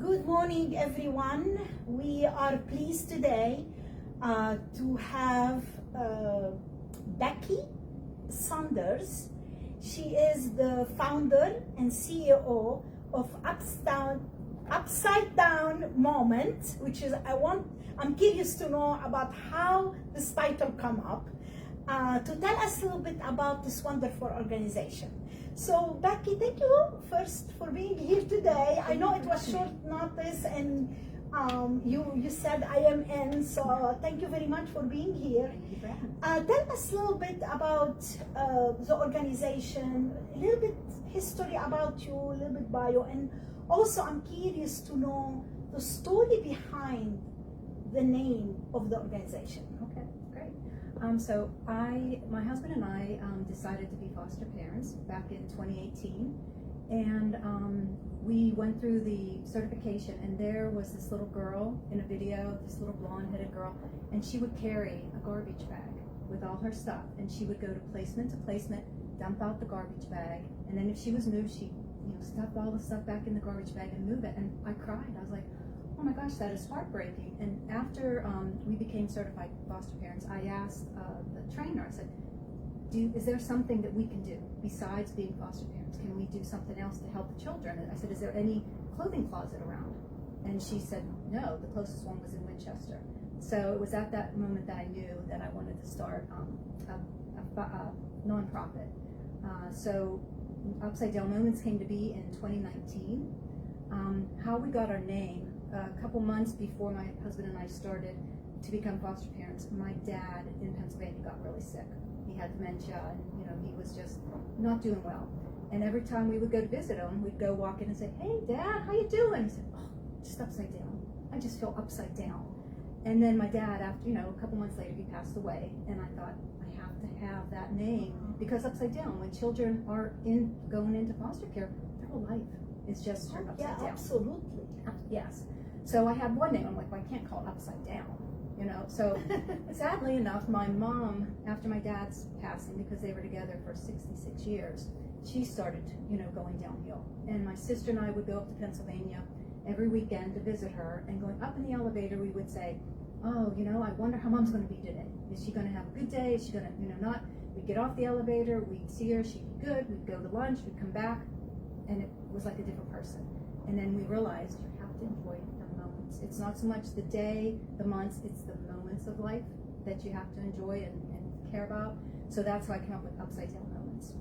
Good morning, everyone. We are pleased today to have Becky Saunders. She is the founder and CEO of UpsideDown Moment, which is I'm curious to know about how this title come up, to tell us a little bit about this wonderful organization. So Becky, thank you first for being here today. I know it was short notice and you said I am in, so thank you very much for being here. Tell us a little bit about the organization, a little bit history about you, a little bit bio, and also I'm curious to know the story behind the name of the organization. Okay, great. My husband and I decided to be foster parents back in 2018, and we went through the certification, and there was this little girl in a video, this little blonde-headed girl, and she would carry a garbage bag with all her stuff, and she would go to placement, dump out the garbage bag, and then if she was moved, she'd stuff all the stuff back in the garbage bag and move it, and I cried. I was like, oh my gosh, that is heartbreaking. And after we became certified foster parents, I asked the trainer, I said, is there something that we can do besides being foster parents? Can we do something else to help the children? And I said, is there any clothing closet around? And she said, no, the closest one was in Winchester. So it was at that moment that I knew that I wanted to start a nonprofit. So UpsideDown Moments came to be in 2019. How we got our name, a couple months before my husband and I started to become foster parents, my dad in Pennsylvania got really sick. He had dementia, and he was just not doing well. And every time we would go to visit him, we'd go walk in and say, "Hey, Dad, how you doing?" He said, "Oh, just upside down. I just feel upside down." And then my dad, after a couple months later, he passed away, and I thought I have to have that name because upside down. When children are going into foster care, their whole life is just turned upside down. Absolutely. Yes. So I had one name. I'm like, well, I can't call it upside down, So sadly enough, my mom, after my dad's passing, because they were together for 66 years, she started, going downhill. And my sister and I would go up to Pennsylvania every weekend to visit her. And going up in the elevator, we would say, oh, I wonder how Mom's going to be today. Is she going to have a good day? Is she going to, not? We'd get off the elevator, we'd see her, she'd be good. We'd go to lunch, we'd come back, and it was like a different person. And then we realized you have to enjoy the moments. It's not so much the day, the months, it's the moments of life that you have to enjoy and care about. So that's how I came up with UpsideDown Moments.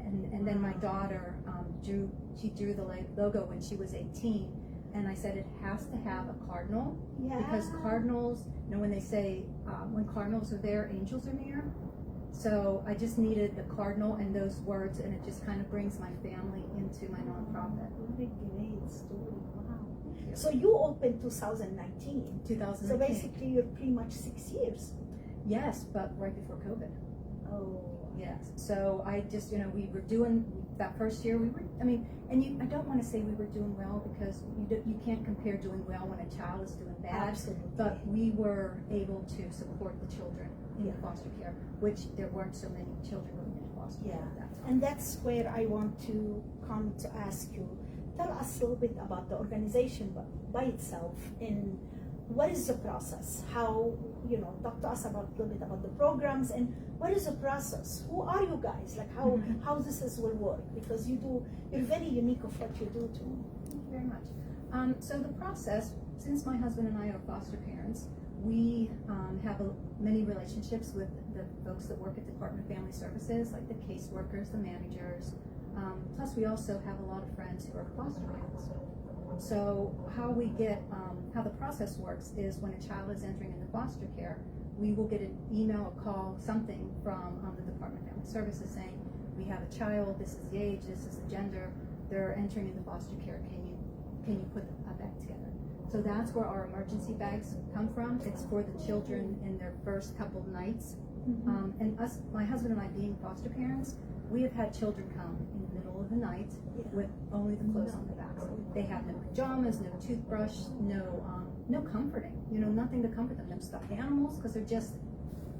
And then my daughter drew the logo when she was 18, and I said it has to have a cardinal, because cardinals, when they say when cardinals are there, angels are near. So I just needed the cardinal and those words, and it just kind of brings my family into my nonprofit. What a great story! Wow. So you opened 2019. 2019. So basically, you're pretty much 6 years. Yes, but right before COVID. Oh. Yes. So I just, we were doing that first year. I don't want to say we were doing well, because you can't compare doing well when a child is doing bad. Absolutely. But we were able to support the children in foster care, which there weren't so many children going into foster care at that time. And that's where I want to come to ask you. Tell us a little bit about the organization by itself, and what is the process? How, talk to us about a little bit about the programs, and what is the process? Who are you guys? Like how this will work? Because you're very unique of what you do too. Thank you very much. So the process, since my husband and I are foster parents, we have many relationships with the folks that work at Department of Family Services, like the caseworkers, the managers. Plus, we also have a lot of friends who are foster parents. So how the process works is when a child is entering into foster care, we will get an email, a call, something from the Department of Family Services saying, we have a child, this is the age, this is the gender, they're entering into foster care, can you put a bag together? So that's where our emergency bags come from. It's for the children in their first couple of nights. And my husband and I being foster parents, we have had children come in the middle of the night with only the clothes on their backs. They have no pajamas, no toothbrush, no comforting, nothing to comfort them. No stuffed animals, because they're just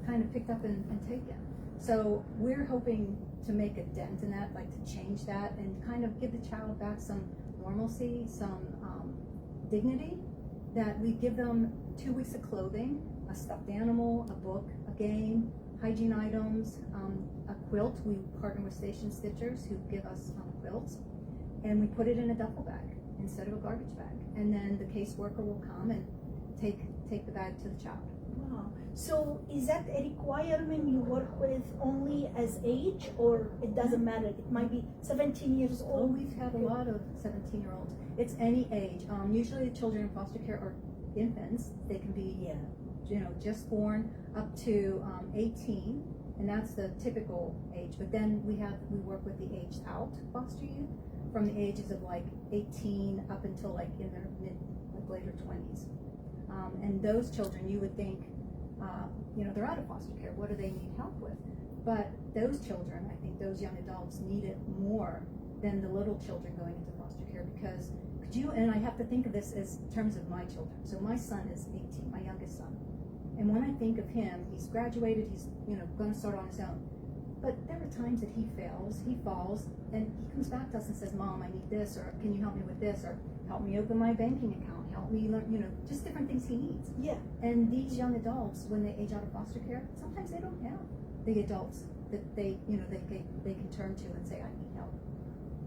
kind of picked up and taken. So we're hoping to make a dent in that, like to change that and kind of give the child back some normalcy, some dignity, that we give them 2 weeks of clothing, a stuffed animal, a book, a game, hygiene items, a quilt. We partner with Station Stitchers who give us quilts, and we put it in a duffel bag instead of a garbage bag. And then the caseworker will come and take the bag to the child. Wow. So is that a requirement you work with only as age, or it doesn't matter? It might be 17 years Oh, old. we've had a lot of 17-year-olds. It's any age. Usually the children in foster care are infants. They can be, just born up to 18, and that's the typical age. But then we work with the aged out foster youth from the ages of like 18 up until like in their later 20s. And those children, you would think, they're out of foster care. What do they need help with? But those children, I think those young adults need it more than the little children going into foster care, because and I have to think of this as terms of my children. So my son is 18, my youngest son. And when I think of him, he's graduated, he's, going to start on his own. But there are times that he fails, he falls, and he comes back to us and says, Mom, I need this, or can you help me with this, or help me open my banking account, help me learn, just different things he needs. Yeah. And these young adults, when they age out of foster care, sometimes they don't have the adults that they can turn to and say, I need help.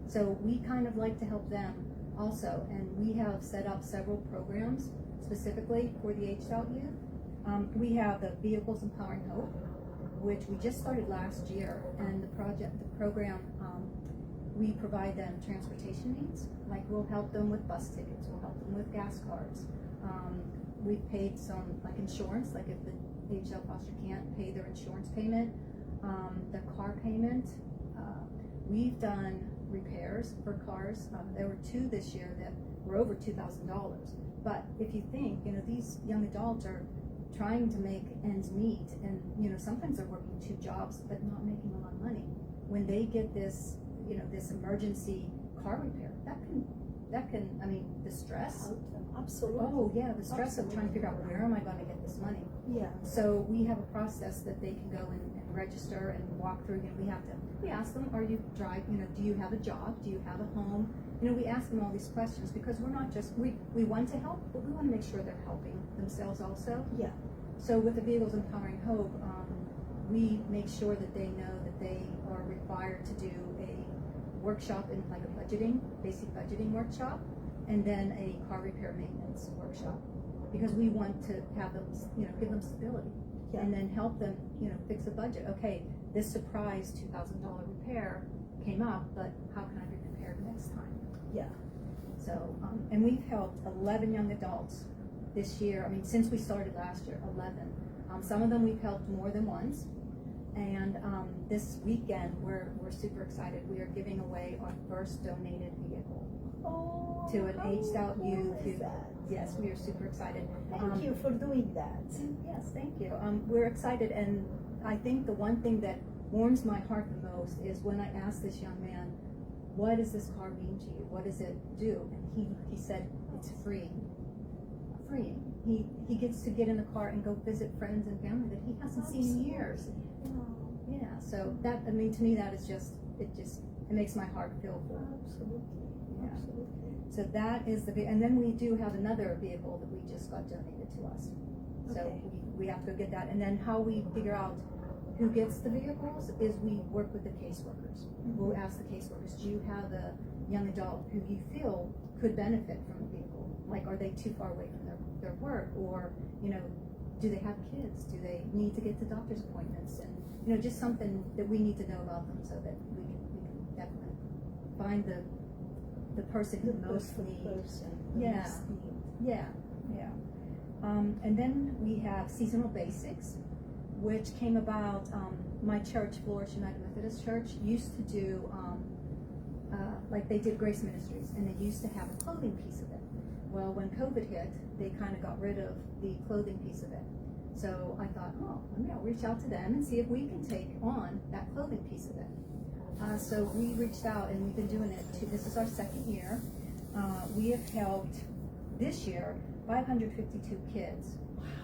So we kind of like to help them also, and we have set up several programs specifically for the aged out youth. We have the Vehicles Empowering Hope, which we just started last year, and the program, we provide them transportation needs. Like, we'll help them with bus tickets, we'll help them with gas cards. We've paid some like insurance, like if the aged out foster can't pay their insurance payment, their car payment. We've done repairs for cars. There were 2 this year that were over $2,000. But if you think, these young adults are trying to make ends meet, and sometimes they're working 2 jobs but not making a lot of money. When they get this, this emergency car repair, that can, the stress. Absolutely. Oh yeah, the stress of trying to figure out where am I going to get this money. Yeah. So we have a process that they can go and register and walk through. We ask them, are you do you have a job? Do you have a home? We ask them all these questions because we're not just, we want to help, but we want to make sure they're helping themselves also. Yeah. So with the Vehicles Empowering Hope, we make sure that they know that they are required to do a workshop in like a basic budgeting workshop, and then a car repair maintenance workshop, because we want to have them, give them stability. Yeah. And then help them, fix a budget. Okay, this surprise $2,000 repair came up, but how can I be prepared next time? Yeah. So, and we've helped 11 young adults this year. Since we started last year, 11. Some of them we've helped more than once. And this weekend, we're super excited. We are giving away our first donated vehicle to an aged out youth. Yes, we are super excited. Thank you for doing that. Yes, thank you. We're excited, and I think the one thing that warms my heart the most is when I asked this young man, what does this car mean to you? What does it do? And he said, it's freeing. He gets to get in the car and go visit friends and family that he hasn't seen in years. Yeah, so that, to me, that is it makes my heart feel full. Absolutely. Yeah. Absolutely. So that is and then we do have another vehicle that we just got donated to us. So Okay. we have to get that. And then how we figure out who gets the vehicles is we work with the caseworkers. We'll ask the caseworkers, do you have a young adult who you feel could benefit from a vehicle? Like, are they too far away from their work? Or, do they have kids? Do they need to get to doctor's appointments? And, just something that we need to know about them so that we can definitely find the person who most needs. Yeah. And then we have Seasonal Basics, which came about, my church, Flourish United Methodist Church, used to do, like they did Grace Ministries, and they used to have a clothing piece of it. Well, when COVID hit, they kind of got rid of the clothing piece of it. So I thought, maybe I'll reach out to them and see if we can take on that clothing piece of it. So we reached out, and we've been doing it. This is our 2nd year. We have helped this year 552 kids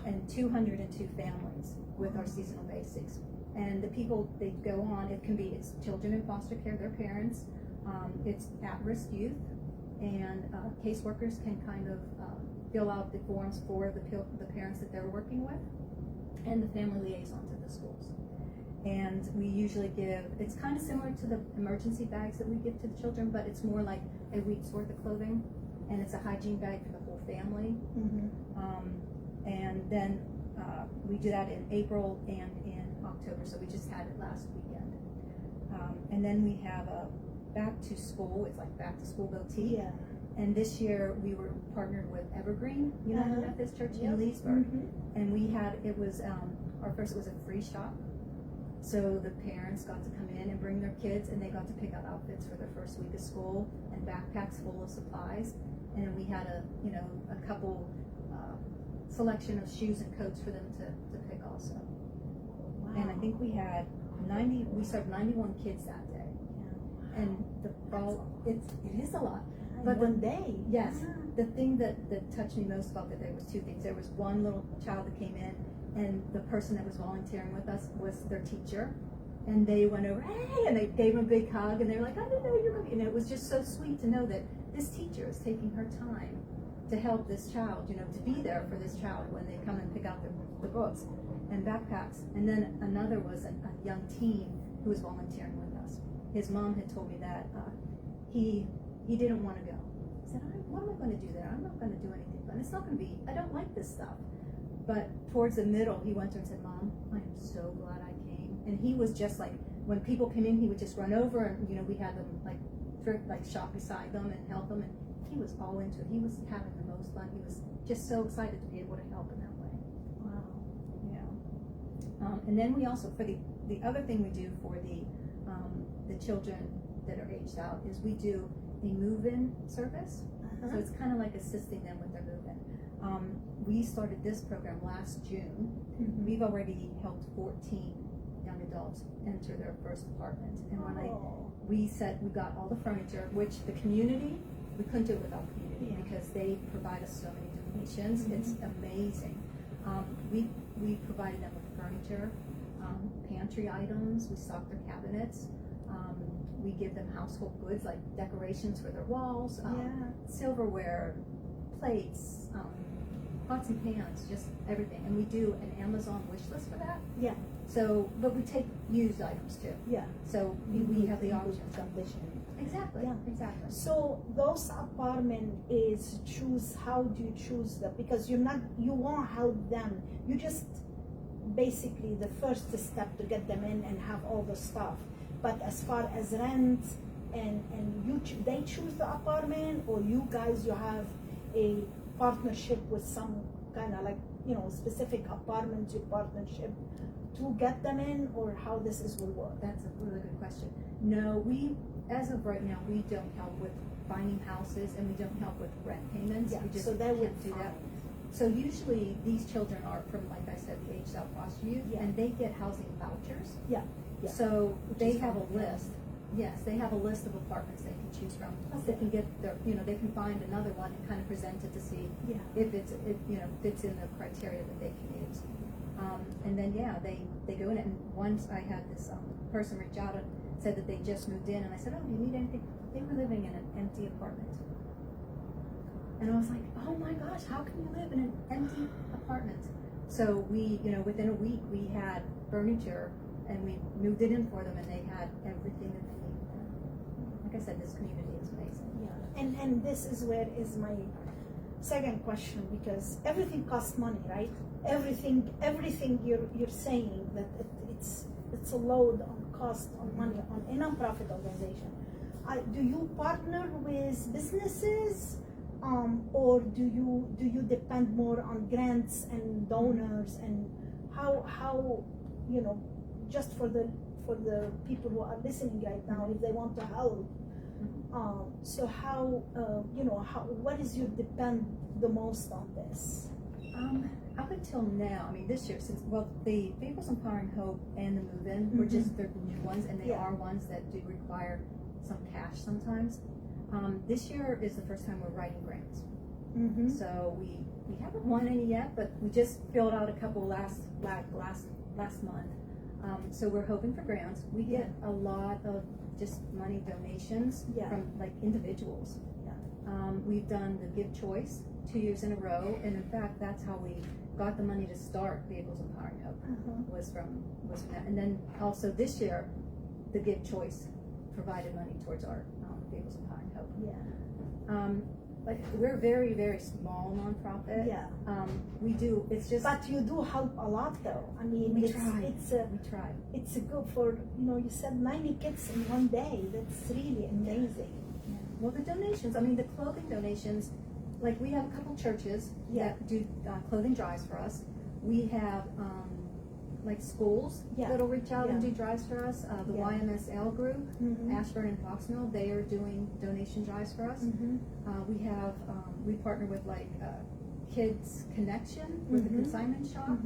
and 202 families with our Seasonal Basics. And the people they go on, it's children in foster care, their parents, it's at-risk youth, and caseworkers can kind of fill out the forms for the parents that they're working with, and the family liaisons at the schools. And we usually give, it's kind of similar to the emergency bags that we give to the children, but it's more like a week's worth of clothing, and it's a hygiene bag for the whole family. And then we do that in April and in October, so we just had it last weekend. And then we have a back to school, it's like back to school boutique. Yeah. And this year we were partnered with Evergreen United Methodist Church in Leesburg. And we had, it was it was a free shop. So the parents got to come in and bring their kids, and they got to pick out outfits for their first week of school and backpacks full of supplies. And we had a couple selection of shoes and coats for them to pick also. Wow. And I think we had we served 91 kids that day. And it is a lot. But one day. Yes. The thing that touched me most about the day was two things. There was one little child that came in, and the person that was volunteering with us was their teacher. And they went over, hey, and they gave him a big hug, and they were like, I didn't know you were going to be. And it was just so sweet to know that this teacher is taking her time to help this child, to be there for this child when they come and pick out the books and backpacks. And then another was a young teen who was volunteering with us. His mom had told me that he didn't want to go. He said, what am I going to do there? I'm not going to do anything. And it's not going to be, I don't like this stuff. But towards the middle, he went to her and said, Mom, I am so glad I came. And he was just like, when people came in, he would just run over, and we had them shop beside them and help them. And he was all into it. He was having the most fun. He was just so excited to be able to help in that way. Wow. And then we also, for the other thing we do for the children that are aged out is we do a move-in service. So it's kind of like assisting them with their move-in. We started this program last June. We've already helped 14 young adults enter their first apartment. And when we got all the furniture, which the community, we couldn't do it without community because they provide us so many donations. It's amazing. We provided them with furniture, pantry items. We stocked their cabinets. We give them household goods like decorations for their walls, silverware, plates, pots and pans, just everything. And we do an Amazon wish list for that. Yeah. So, but we take used items too. Yeah. So we have the option. Condition. Exactly. Yeah. Exactly. So those apartment is how do you choose them? Because you won't help them. You just basically the first step to get them in and have all the stuff. But as far as rent and they choose the apartment, or you have a partnership with some kind of specific apartment partnership to get them in, or how this will work? That's a really good question. No, as of right now, we don't help with finding houses, and we don't help with rent payments. Yeah, we just so that would can't do that. So usually these children are from, like I said, the aged out foster youth, and they get housing vouchers. Yeah. Yeah. So they have a list. Yes, they have a list of apartments they can choose from. Plus, they can get they can find another one and kind of present it to see if fits in the criteria that they can use. And then they go in it. And once I had this person reach out and said that they just moved in, and I said, oh, do you need anything? They were living in an empty apartment. And I was like, oh my gosh, how can you live in an empty apartment? So we, within a week, we had furniture, and we moved it in for them, and they had everything that they needed. Like I said, this community is amazing. Yeah, and this is where is my second question, because everything costs money, right? Everything you're saying that it's a load on cost, on money, on a nonprofit organization. Do you partner with businesses, or do you depend more on grants and donors, and how just for the people who are listening right now, if they want to help, so what is you depend the most on this? Up until now, this year, the Vehicles Empowering Hope and the Move-In were just the new ones, and they are ones that do require some cash sometimes. This year is the first time we're writing grants. So we haven't won any yet, but we just filled out a couple last month. So we're hoping for grants. We get a lot of just money donations from individuals. We've done the Give Choice 2 years in a row, and in fact, that's how we got the money to start Vehicles Empowering Hope. Was from that, and then also this year, the Give Choice provided money towards our Vehicles Empowering Hope. Yeah. Like we're very, very small nonprofit. Yeah. We do. It's just. But you do help a lot, though. I mean, we it's we try. It's a good for you said 90 kids in one day. That's really amazing. Yeah. Well, the donations. I mean, the clothing donations. Like we have a couple churches that do clothing drives for us. We have like schools that'll reach out and do drives for us. The YMSL group, Ashburn and Foxmill, they are doing donation drives for us. We have we partner with like Kids Connection with the consignment shop.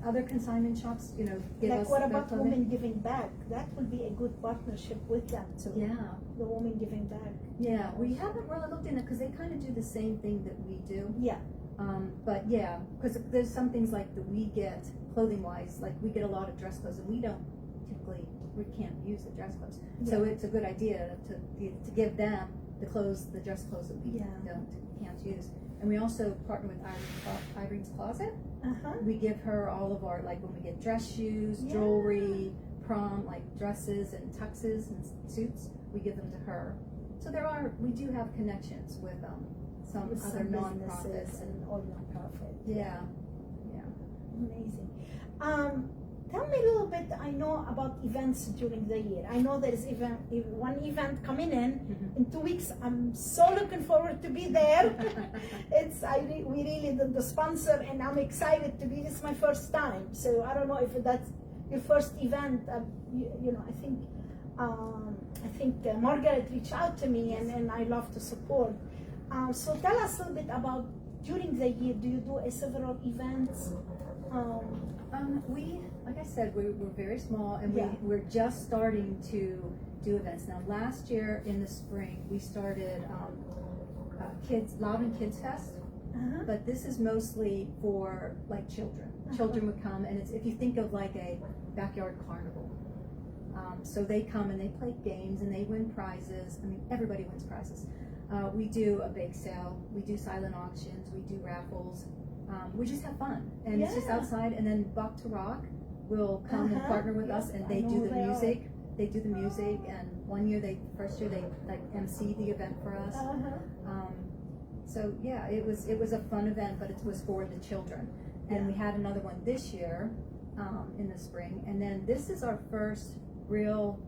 Other consignment shops, give like us what about clothing. Women Giving Back? That would be a good partnership with them too. Yeah. The Women Giving Back. Yeah, we haven't really looked into it because they kind of do the same thing that we do. Yeah. But yeah, because there's some things like that we get clothing wise, like we get a lot of dress clothes and we can't use the dress clothes. So it's a good idea to give them the dress clothes that we can't use. And we also partner with Irene's Closet. We give her all of our, like when we get dress shoes, jewelry, prom, like dresses and tuxes and suits, we give them to her. So we do have connections with some other nonprofits and all nonprofits. Yeah. Amazing. Tell me a little bit. I know about events during the year. I know there is one event coming in 2 weeks. I'm so looking forward to be there. We really did the sponsor, and I'm excited to be. It's my first time, so I don't know if that's your first event. I think Margaret reached out to me, and I love to support. So tell us a little bit about during the year. Do you do several events? We, like I said, we're very small, and we're just starting to do events. Now, last year in the spring, we started Loudon Kids Fest, but this is mostly for like children. Children would come, and if you think of like a backyard carnival. So they come and they play games and they win prizes. I mean, everybody wins prizes. We do a bake sale, we do silent auctions, we do raffles. We just have fun, and it's just outside. And then Buck to Rock will come and partner with us, and they do the music. They do the music, and first year they like MC the event for us. So yeah, it was a fun event, but it was for the children. And we had another one this year in the spring, and then this is our first real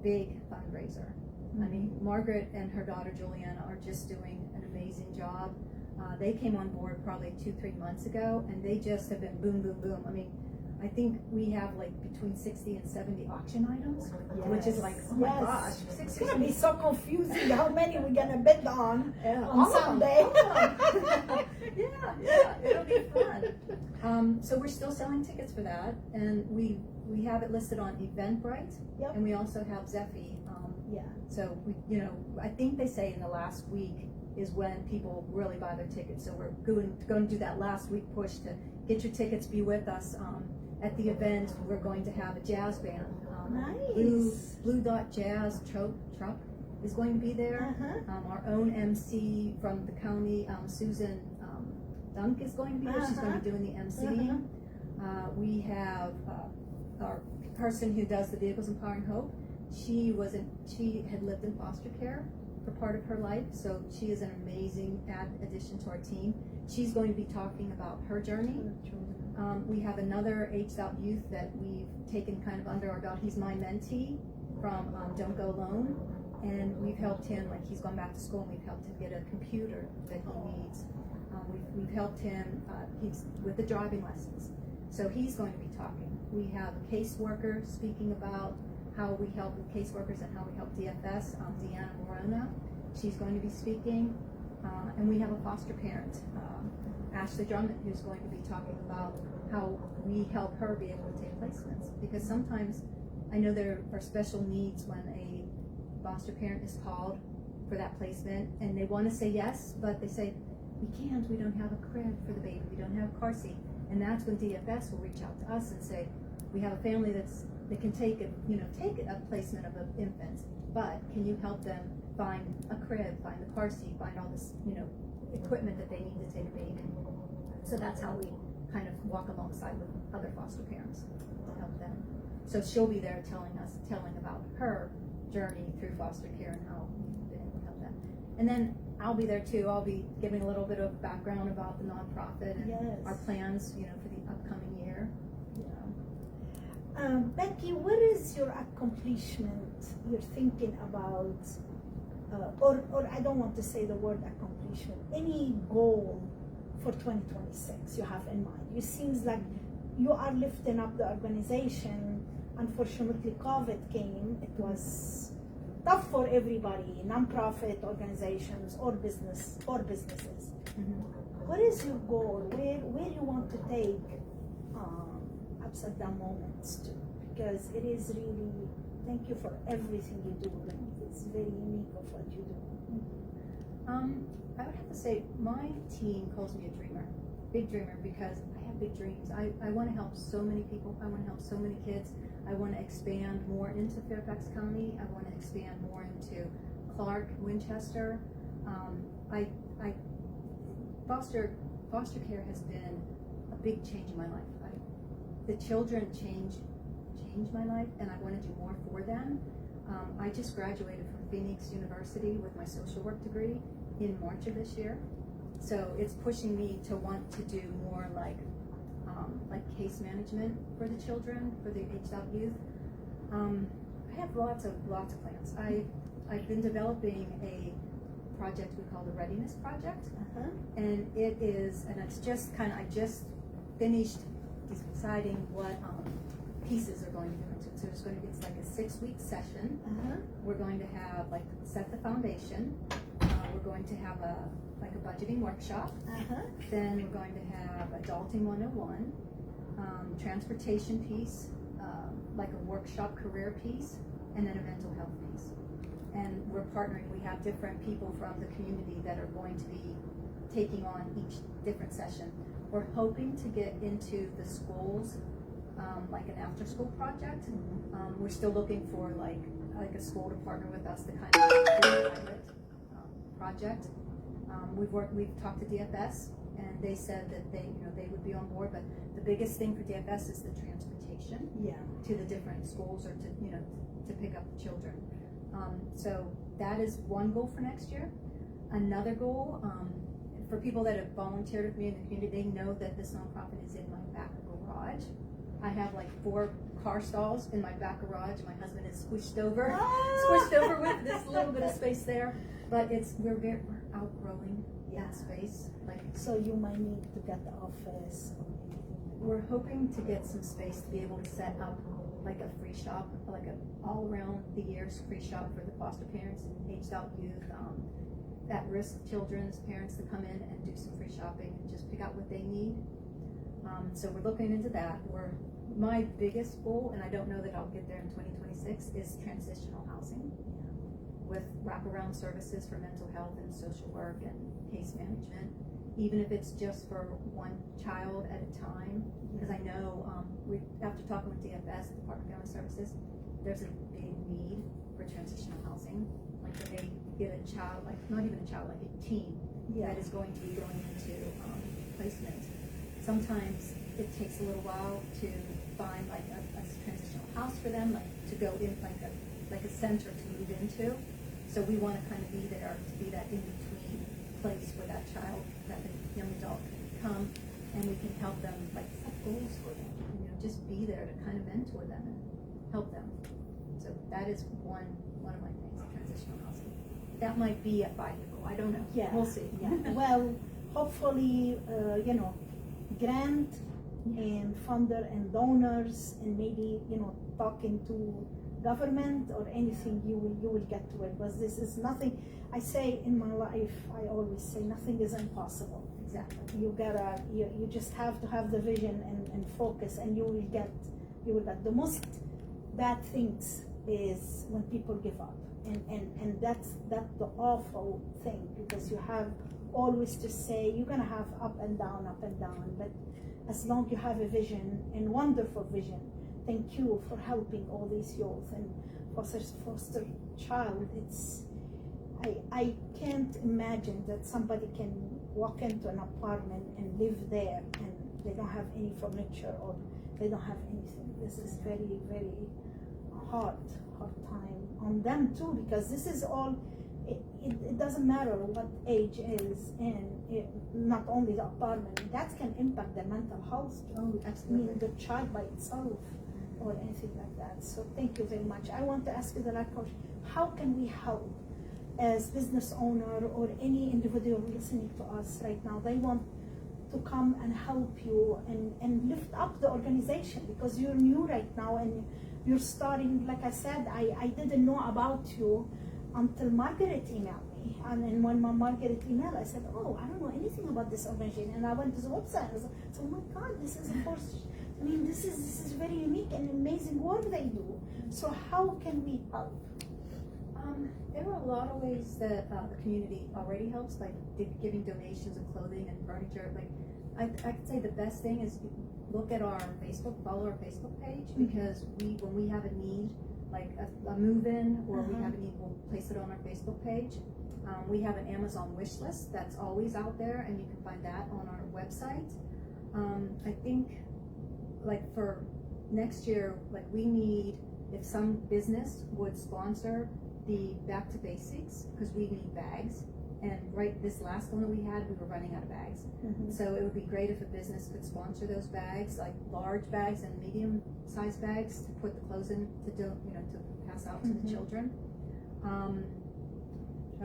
big fundraiser. I mean, Margaret and her daughter Juliana are just doing an amazing job. They came on board probably 2-3 months ago, and they just have been boom, boom, boom. I mean, I think we have like between 60 and 70 auction items, which is like, oh my gosh, it's gonna be so confusing how many we're gonna bid on Sunday. Yeah, it'll be fun. So we're still selling tickets for that, and we have it listed on Eventbrite, and we also have Zephy. So I think they say in the last week is when people really buy their tickets. So we're going to do that last week push to get your tickets, be with us. At the event, we're going to have a jazz band. Nice. Blue Dot Jazz truck is going to be there. Our own MC from the county, Susan Dunk, is going to be there. She's going to be doing the MCing. We have our person who does the Vehicles Empowering Hope. She had lived in foster care for part of her life, so she is an amazing addition to our team. She's going to be talking about her journey. We have another aged out youth that we've taken kind of under our belt. He's my mentee from Don't Go Alone, and we've helped him, like he's gone back to school, and we've helped him get a computer that he needs. We've helped him, he's with the driving lessons, so he's going to be talking. We have a caseworker speaking about how we help with caseworkers and how we help DFS, Deanna Morona. She's going to be speaking. And we have a foster parent, Ashley Drummond, who's going to be talking about how we help her be able to take placements. Because sometimes I know there are special needs when a foster parent is called for that placement, and they want to say yes, but they say, we don't have a crib for the baby, we don't have a car seat. And that's when DFS will reach out to us and say, we have a family that can take a placement of an infant, but can you help them find a crib, find the car seat, find all this, equipment that they need to take a baby. So that's how we kind of walk alongside with other foster parents to help them. So she'll be there telling about her journey through foster care and how we've been able to help them. And then I'll be there too. I'll be giving a little bit of background about the nonprofit and Yes. our plans, for the upcoming year. Becky, what is your accomplishment you're thinking about, or I don't want to say the word accomplishment, any goal for 2026 you have in mind? It seems like you are lifting up the organization. Unfortunately, COVID came. It was tough for everybody, nonprofit organizations or businesses. What is your goal? Where you want to take UpsideDown Moments to? Because it is really, thank you for everything you do. It's very unique of what you do. I would have to say my team calls me a dreamer, big dreamer, because I have big dreams. I want to help so many people. I want to help so many kids. I want to expand more into Fairfax County. I want to expand more into Clark, Winchester. Foster care has been a big change in my life. The children changed my life, and I want to do more for them. I just graduated from Phoenix University with my social work degree in March of this year. So it's pushing me to want to do more like case management for the children, for the aged out youth. I have lots of plans. I've been developing a project we call the Readiness Project, and it's just I just finished deciding what pieces are going to go into it. So it's like a 6-week session. We're going to have set the foundation. We're going to have a budgeting workshop. Then we're going to have adulting 101, transportation piece, like a workshop career piece, and then a mental health piece. And we're partnering. We have different people from the community that are going to be taking on each different session. We're hoping to get into the schools, like an after-school project. We're still looking for like a school to partner with us to kind of do a pilot project. We've talked to DFS, and they said that they would be on board. But the biggest thing for DFS is the transportation to the different schools or to pick up the children. So that is one goal for next year. Another goal, for people that have volunteered with me in the community, they know that this nonprofit is in my back garage. I have 4 car stalls in my back garage. My husband is squished over with this little bit of space there. But we're outgrowing that space. So you might need to get the office. We're hoping to get some space to be able to set up like a free shop, like an all around the years free shop for the foster parents and aged out youth, at-risk children's parents to come in and do some free shopping and just pick out what they need. So we're looking into that. My biggest goal, and I don't know that I'll get there in 2026, is transitional housing with wraparound services for mental health and social work and case management, even if it's just for one child at a time. Because I know after talking with DFS, Department of Family Services, there's a big need for transitional housing. Like when they get a child, not even a child, like a teen that is going to be going into placement. Sometimes it takes a little while to find a transitional house for them, to go in like a center to move into. So we want to kind of be there to be that in-between place where that child, that young adult can come, and we can help them set goals for them. Just be there to kind of mentor them and help them. So that is one of my things, transitional housing. That might be a 5-year goal. I don't know. Yeah, we'll see. Yeah. Well, hopefully, grant and funder and donors, and maybe talking to government or anything, you will get to it. Because this is nothing. I say in my life, I always say nothing is impossible. Exactly. You just have to have the vision and focus, and you will get. The most bad things is when people give up, and that's the awful thing, because you have always to say you're gonna have up and down, but as long as you have a vision, and wonderful vision. Thank you for helping all these youth and foster child. I can't imagine that somebody can walk into an apartment and live there and they don't have any furniture or they don't have anything. This is very, very hard time on them too, because this is all, it doesn't matter what age is, and not only the apartment, that can impact their mental health. Oh, I absolutely. mean, the child by itself or anything like that. So thank you very much. I want to ask you the last question. How can we help as business owner or any individual listening to us right now? They want to come and help you and lift up the organization, because you're new right now and you're starting. Like I said, I didn't know about you until Margaret emailed me. And then when Margaret emailed, I said, oh, I don't know anything about this organization. And I went to the website and I said, oh my God, this is, of course, I mean, this is very unique and amazing work they do. So how can we help? There are a lot of ways that the community already helps, like giving donations of clothing and furniture. Like I could say the best thing is look at our Facebook, follow our Facebook page, because when we have a need, like a move-in or we have a need, we'll place it on our Facebook page. We have an Amazon wish list that's always out there, and you can find that on our website. I think, like for next year, like we need, if some business would sponsor the Back to Basics, because we need bags. And right, this last one that we had, we were running out of bags. So it would be great if a business could sponsor those bags, like large bags and medium-sized bags to put the clothes in to pass out to the children.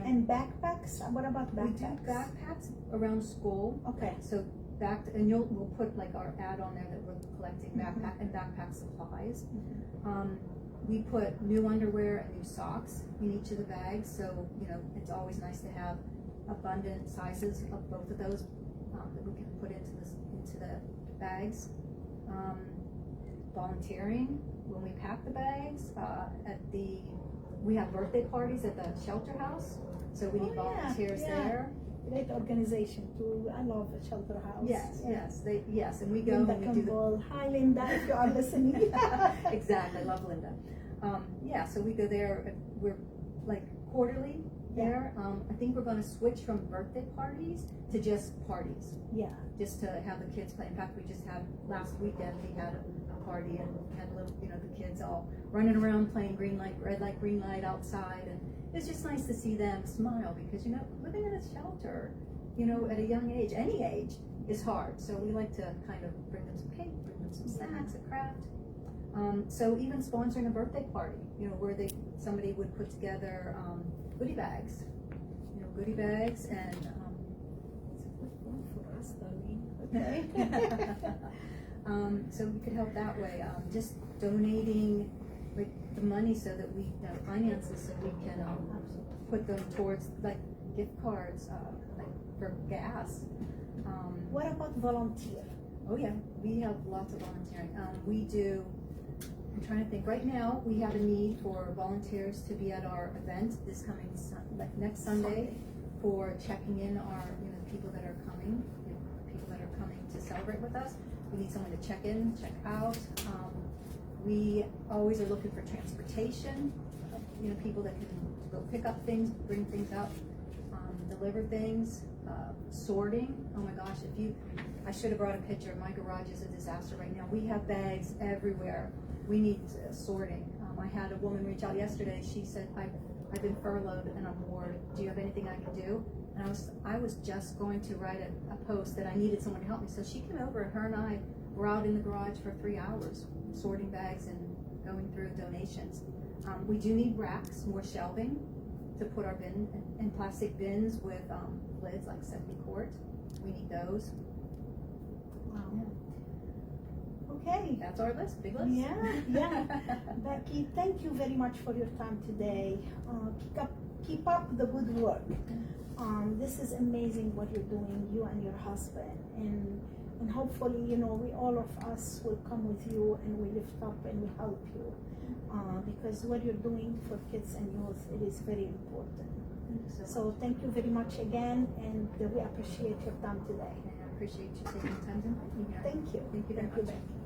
And backpacks? What about backpacks? We do backpacks around school. Okay. So we'll put like our ad on there that we're collecting backpack and backpack supplies. We put new underwear and new socks in each of the bags, so it's always nice to have abundant sizes of both of those that we can put into the bags. Volunteering when we pack the bags. We have birthday parties at the shelter house, so we need volunteers there. Great organization too. I love the shelter house. Yes, and we go Linda and we do Campbell. Hi Linda, if you are listening. Exactly, I love Linda. So we go there. We're like quarterly there. I think we're going to switch from birthday parties to just parties. Yeah. Just to have the kids play. In fact, we just had last weekend. We had a party and had the kids all running around playing green light, red light, green light outside, and it's just nice to see them smile, because living in a shelter, at a young age, any age, is hard. So we like to kind of bring them some cake, bring them some snacks, a craft. So even sponsoring a birthday party, where somebody would put together goodie bags, and For us, okay. so we could help that way. Just donating like the money so that we have finances, so we can put them towards like gift cards, like for gas. What about volunteer? Oh yeah, we have lots of volunteering. We do. I'm trying to think. Right now, we have a need for volunteers to be at our event this coming next Sunday for checking in our people that are coming, to celebrate with us. We need someone to check in, check out. We always are looking for transportation. People that can go pick up things, bring things up, deliver things, sorting. Oh my gosh, I should have brought a picture. My garage is a disaster right now. We have bags everywhere. We need sorting. I had a woman reach out yesterday. She said, I've been furloughed and I'm bored. Do you have anything I can do? And I was just going to write a post that I needed someone to help me. So she came over, and her and I were out in the garage for 3 hours sorting bags and going through donations. We do need racks, more shelving to put our bin and plastic bins with lids like 70 quart. We need those. Wow. Yeah. Okay. That's our list, big list. Yeah. Becky, thank you very much for your time today. Keep up the good work. This is amazing what you're doing, you and your husband, and hopefully, we all of us will come with you and we lift up and we help you, because what you're doing for kids and youth, it is very important. So thank you very much again, and we appreciate your time today. I appreciate you taking the time to invite me here. Thank you. Thank you very much. Becky.